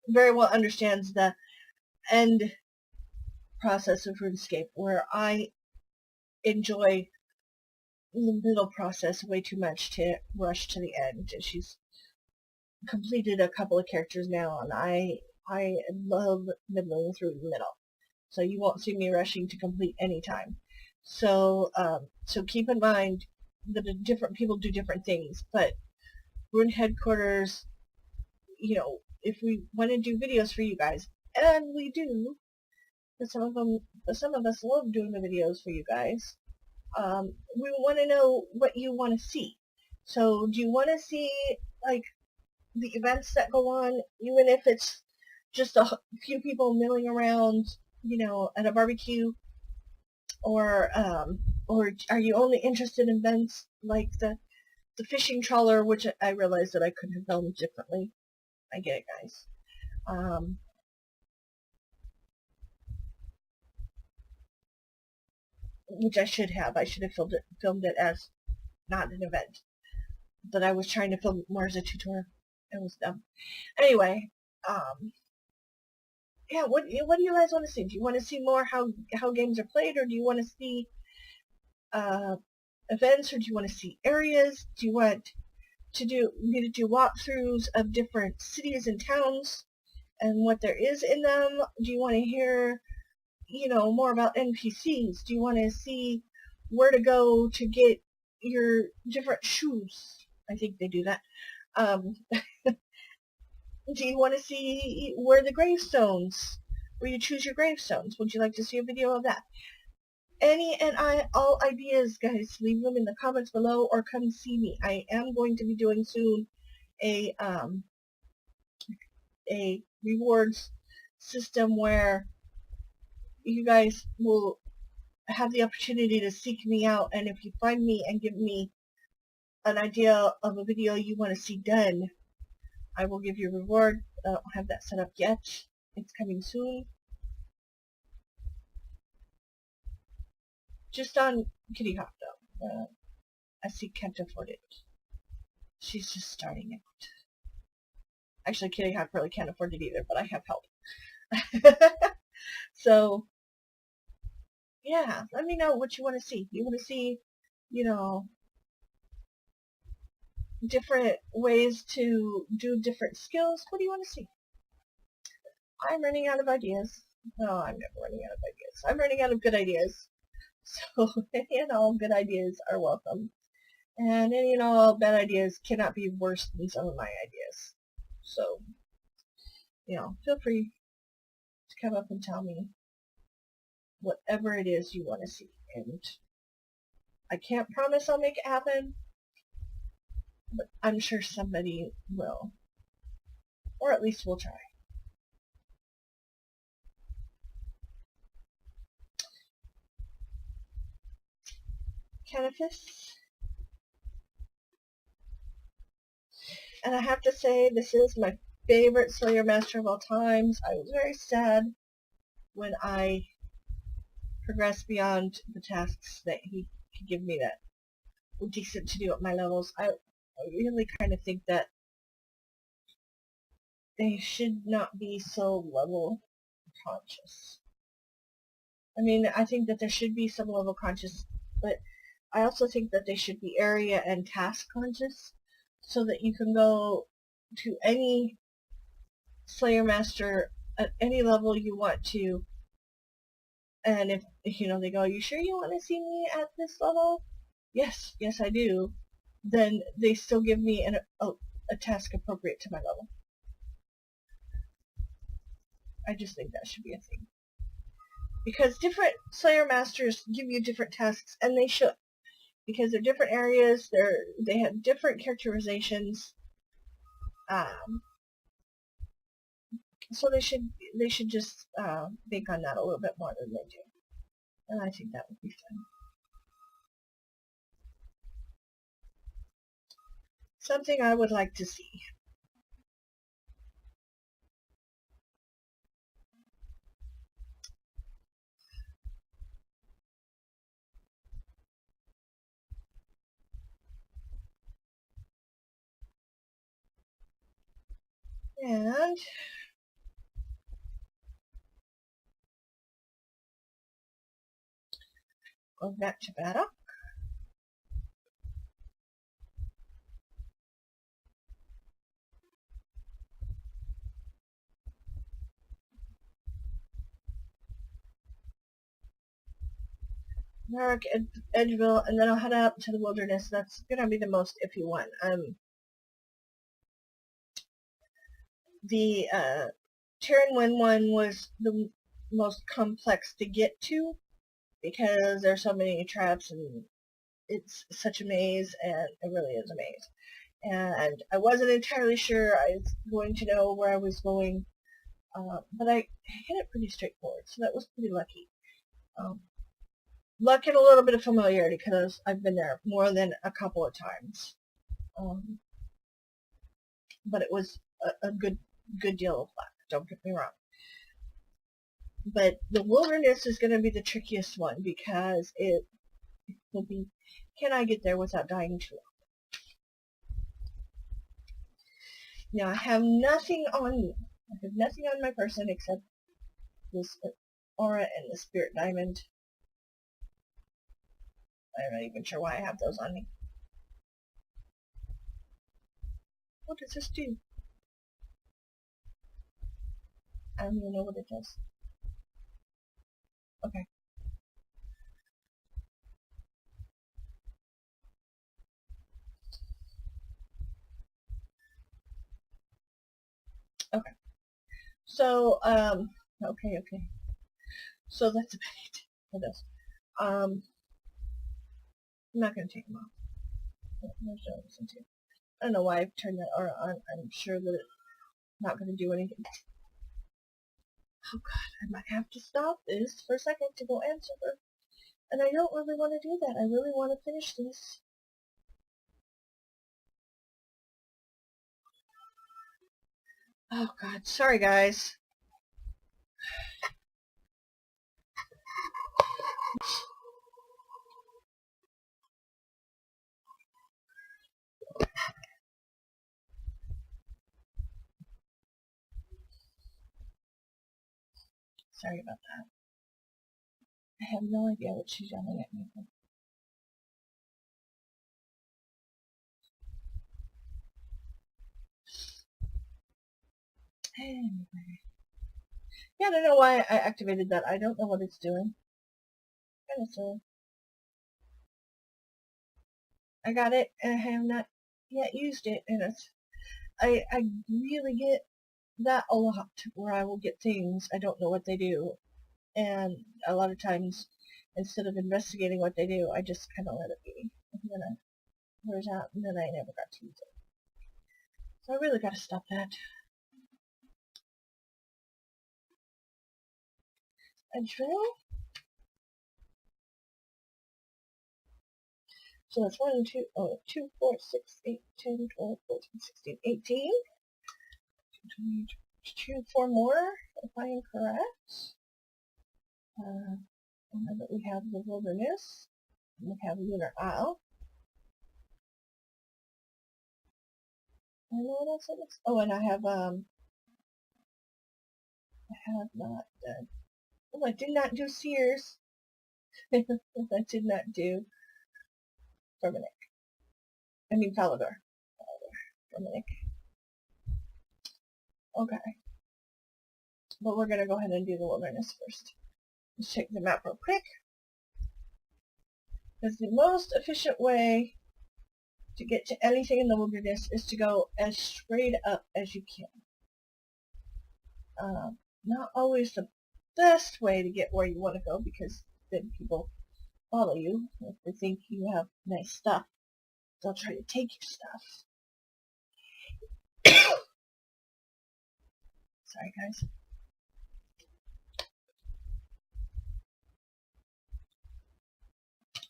very well understands the end process of RuneScape, where I enjoy the middle process way too much to rush to the end. She's completed a couple of characters now, and I love nibbling through the middle. So you won't see me rushing to complete any time. So so keep in mind that different people do different things, but Rune Headquarters, you know, if we want to do videos for you guys, and we do, but some of us love doing the videos for you guys. We want to know what you want to see. So do you want to see like the events that go on, even if it's just a few people milling around, you know, at a barbecue, or are you only interested in events like the fishing trawler, which I realized that I could have filmed differently. I get it, guys. Which I should have. I should have filmed it as not an event. But I was trying to film it more as a tutorial. It was dumb. Anyway, yeah, what do you guys want to see? Do you want to see more how games are played, or do you want to see events, or do you want to see areas? Do you want to do walkthroughs of different cities and towns and what there is in them? Do you want to hear, you know, more about NPCs? Do you want to see where to go to get your different shoes? I think they do that. Do you want to see where the gravestones, where you choose your gravestones? Would you like to see a video of that? Any and all ideas, guys, leave them in the comments below or come see me. I am going to be doing soon a rewards system where you guys will have the opportunity to seek me out, and if you find me and give me an idea of a video you want to see done, I will give you a reward. I don't have that set up yet. It's coming soon. Just on Kitty Hawk though. I see can't afford it. She's just starting out. Actually, Kitty Hawk really can't afford it either, but I have help. So, yeah, let me know what you want to see. You want to see, you know, different ways to do different skills? What do you want to see? I'm running out of ideas. No, I'm never running out of ideas. I'm running out of good ideas. So, any and all good ideas are welcome. And any and all bad ideas cannot be worse than some of my ideas. So, you know, feel free to come up and tell me whatever it is you want to see. And I can't promise I'll make it happen, but I'm sure somebody will. Or at least we'll try. Canifis. And I have to say, this is my favorite Slayer Master of all times. I was very sad when I progressed beyond the tasks that he could give me that were decent to do at my levels. I really kind of think that they should not be so level conscious. I mean, I think that there should be some level conscious, but I also think that they should be area and task conscious, so that you can go to any Slayer Master at any level you want to, and if, you know, they go, you sure you want to see me at this level? Yes, yes I do. Then they still give me a task appropriate to my level. I just think that should be a thing. Because different Slayer Masters give you different tasks, and they should. Because they're different areas, they have different characterizations. So they should just think on that a little bit more than they do. And I think that would be fun. Something I would like to see. And go back to Varrock. Varrock, Edgeville, and then I'll head out to the wilderness. That's gonna be the most iffy one. The Triannwn one was the most complex to get to because there's so many traps and it's such a maze, and it really is a maze. And I wasn't entirely sure I was going to know where I was going, but I hit it pretty straightforward, so that was pretty lucky. Luck and a little bit of familiarity because I've been there more than a couple of times. But it was a good deal of luck, don't get me wrong. But the wilderness is going to be the trickiest one because it will be, can I get there without dying too long? Now I have nothing on me. I have nothing on my person except this aura and the spirit diamond. I'm not even sure why I have those on me. What does this do? I don't even know what it does. Okay. Okay. So, okay. So that's about it for this. I'm not going to take them off. I don't know why I've turned that on. I'm sure that it's not going to do anything. Oh god, I might have to stop this for a second to go answer her. And I don't really want to do that. I really want to finish this. Oh god, sorry guys. Sorry about that. I have no idea what she's yelling at me for. Anyway. Yeah, I don't know why I activated that. I don't know what it's doing. Kind of silly. I got it, and I have not yet used it, and I really get that a lot, where I will get things, I don't know what they do, and a lot of times, instead of investigating what they do, I just kind of let it be, and then I wears out, and then I never got to use it. So I really got to stop that. Edgeville? So that's 1, 2, 2, 4, 6, 8, 10, 12, 14, 16, 18. 2, 4 more, if I am correct. I know that we have the wilderness, and we have Lunar Isle. I know what else it is. Oh, and I have not done. Oh, I did not do Sears. I did not do Fremennick. I mean Falador. Fremennick. Okay. But we're going to go ahead and do the wilderness first. Let's check the map real quick. Because the most efficient way to get to anything in the wilderness is to go as straight up as you can. Not always the best way to get where you want to go, because then people follow you. If they think you have nice stuff, they'll try to take your stuff. Sorry guys.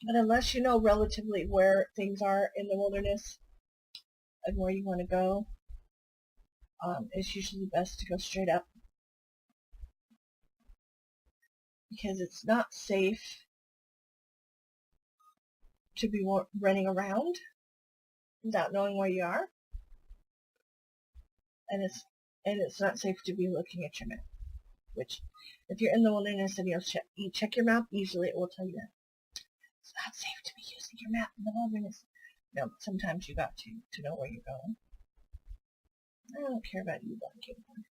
But unless you know relatively where things are in the wilderness and where you want to go, it's usually best to go straight up, because it's not safe to be running around without knowing where you are, and it's not safe to be looking at your map. Which, if you're in the wilderness and you check your map, usually it will tell you that it's not safe to be using your map in the wilderness. No, but sometimes you got to know where you're going. I don't care about you, Gielinor.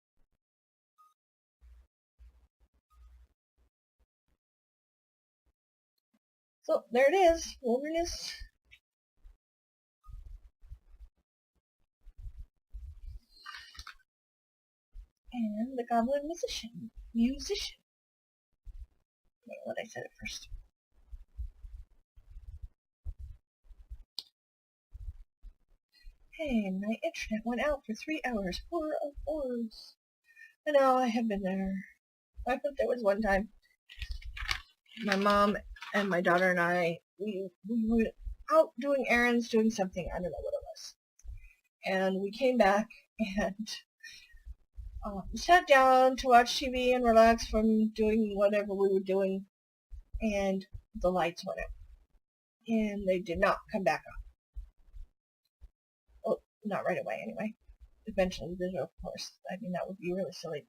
So there it is, wilderness. And the goblin musician. Wait, what I said it first. Hey, my internet went out for 3 hours. Horror of horrors. I know, I have been there. I thought there was one time my mom and my daughter and I, we were out doing errands, doing something, I don't know what it was. And we came back and sat down to watch TV and relax from doing whatever we were doing, and the lights went out. And they did not come back on. Well, not right away anyway. Eventually they did, of course. I mean, that would be really silly.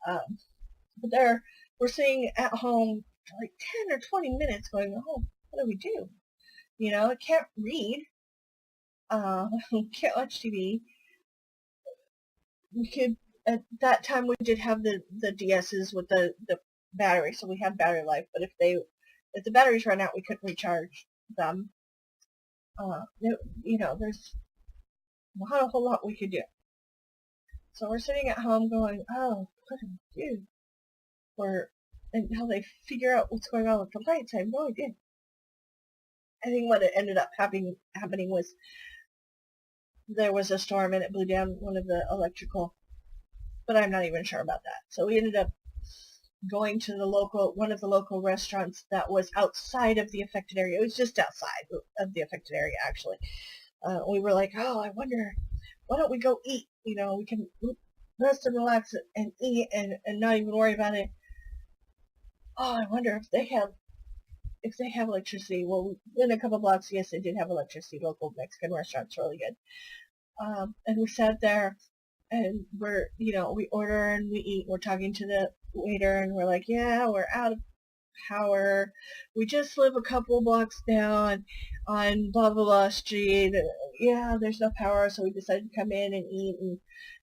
But there, we're sitting at home for like 10 or 20 minutes going, oh, what do we do? You know, I can't read. Can't watch TV. We could, at that time we did have the DSs with the battery, so we have battery life. But if the batteries run out, we couldn't recharge them. There's not a whole lot we could do. So we're sitting at home going, oh, what do we do? And how they figure out what's going on with the lights, I have no idea. I think what ended up happening was there was a storm and it blew down one of the electrical, but I'm not even sure about that. So we ended up going to one of the local restaurants that was outside of the affected area. It was just outside of the affected area, actually. We were like, oh, I wonder, why don't we go eat? We can rest and relax and eat and not even worry about it. Oh, I wonder if they have electricity. Well, in a couple blocks, yes, they did have electricity. Local Mexican restaurants, really good. And we sat there, and we order and we eat. We're talking to the waiter, and we're like, yeah, we're out of power. We just live a couple blocks down on blah blah blah street. Yeah, there's no power, so we decided to come in and eat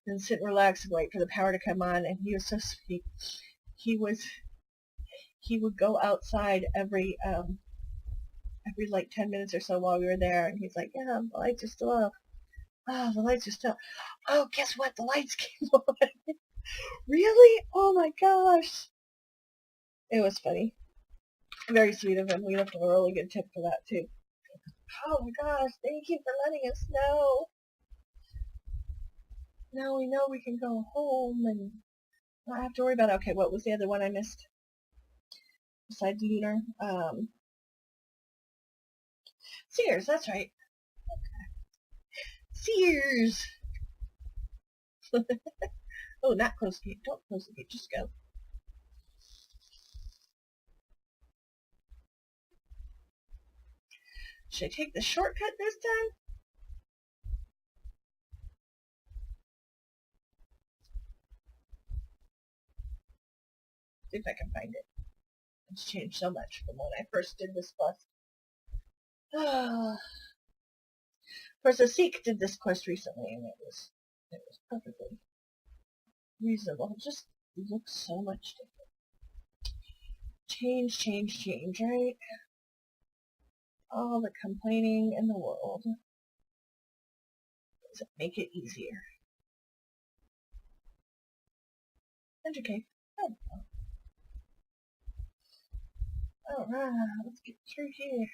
and sit and relax and wait for the power to come on. And he was so sweet. He would go outside every like 10 minutes or so while we were there, and he's like, yeah, the lights are still up. Oh, the lights are still. Oh, guess what? The lights came on. Really? Oh my gosh. It was funny. Very sweet of him. We left him a really good tip for that too. Oh my gosh, thank you for letting us know. Now we know we can go home and not have to worry about it. Okay, what was the other one I missed? Besides Lunar? Sears, that's right. Sears! Oh, not close the gate. Don't close the gate. Just go. Should I take the shortcut this time? See if I can find it. It's changed so much from when I first did this quest. Of course, a Sikh did this quest recently, and it was perfectly reasonable. It just looks so much different. Change, right? All the complaining in the world. Does it make it easier? Enter cave. Oh. Alright, let's get through here.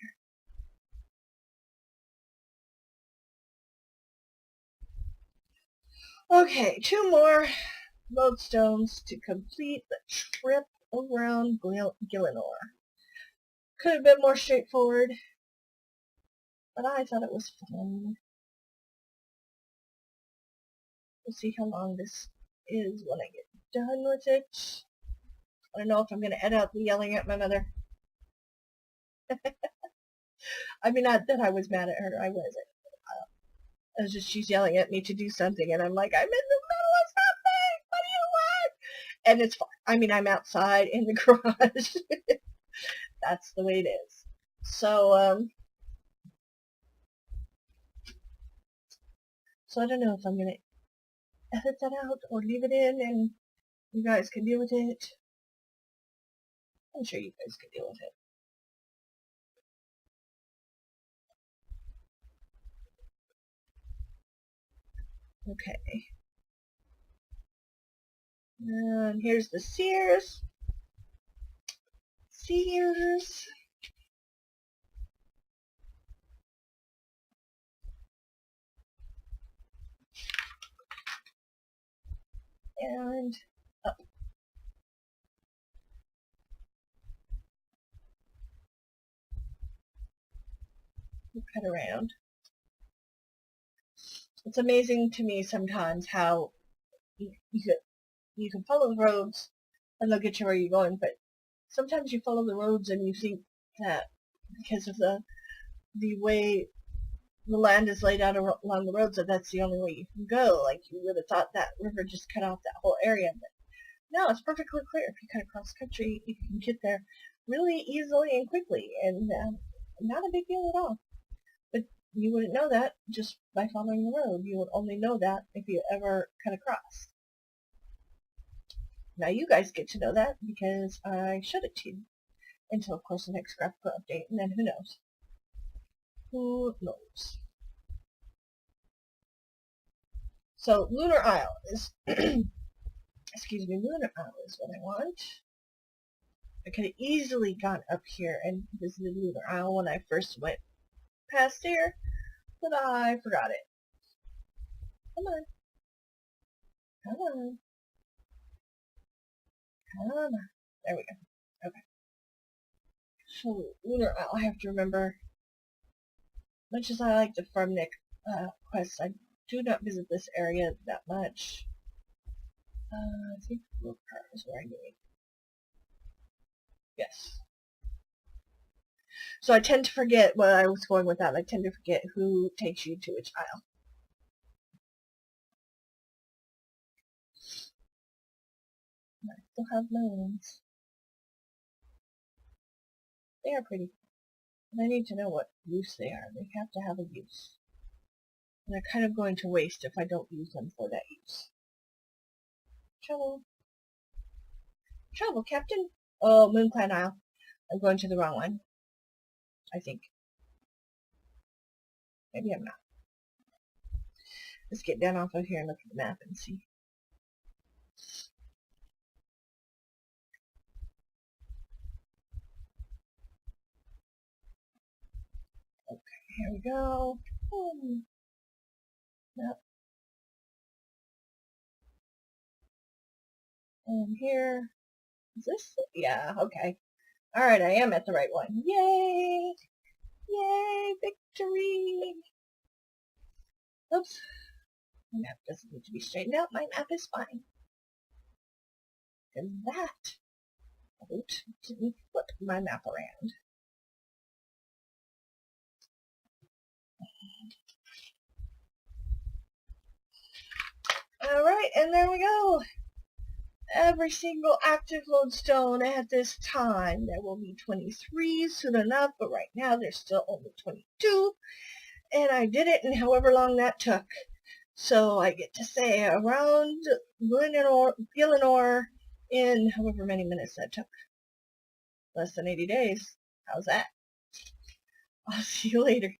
Okay, 2 more lodestones to complete the trip around Gielinor. Could have been more straightforward, but I thought it was fun. We'll see how long this is when I get done with it. I don't know if I'm going to edit out the yelling at my mother. I mean, not that I was mad at her. I wasn't. It was just she's yelling at me to do something, and I'm like, I'm in the middle of something. What do you want? And it's fine. I mean, I'm outside in the garage. That's the way it is. So I don't know if I'm going to edit that out or leave it in, and you guys can deal with it. I'm sure you guys can deal with it. Okay. And here's the Sears. Sears. And up. We'll cut around. It's amazing to me sometimes how you can follow the roads and they'll get you where you're going, but sometimes you follow the roads and you think that because of the way the land is laid out along the roads, that that's the only way you can go. Like, you would have thought that river just cut off that whole area, but no, it's perfectly clear. If you cut across country, you can get there really easily and quickly, and not a big deal at all. But you wouldn't know that just by following the road. You would only know that if you ever cut across. Now you guys get to know that because I showed it to you. Until, of course, the next graphical update, and then who knows? Who knows? So, Lunar Isle is, excuse me, Lunar Isle is what I want. I could have easily gone up here and visited Lunar Isle when I first went past there, but I forgot it. Come on. Come on. Come on. There we go. Okay. So, Lunar Isle, I have to remember, much as I like the Fremennick quests, I do not visit this area that much. I think Burthorpe is where I need. Yes. So I tend to forget what I was going with that. I tend to forget who takes you to which isle. I still have moons. They are pretty. But I need to know what use they are. They have to have a use. And they're kind of going to waste if I don't use them for that use. Travel. Travel, Captain. Oh, Moonclan Isle. I'm going to the wrong one. I think. Maybe I'm not. Let's get down off of here and look at the map and see. Okay, here we go. Yep. And here. Is this? Yeah, okay. Alright, I am at the right one. Yay! Yay! Victory! Oops. My map doesn't need to be straightened out. My map is fine. And that boat didn't flip my map around. Alright, and there we go. Every single active Loadstone at this time. There will be 23 soon enough, but right now there's still only 22. And I did it in however long that took. So I get to say around Gielinor in however many minutes that took. Less than 80 days. How's that? I'll see you later.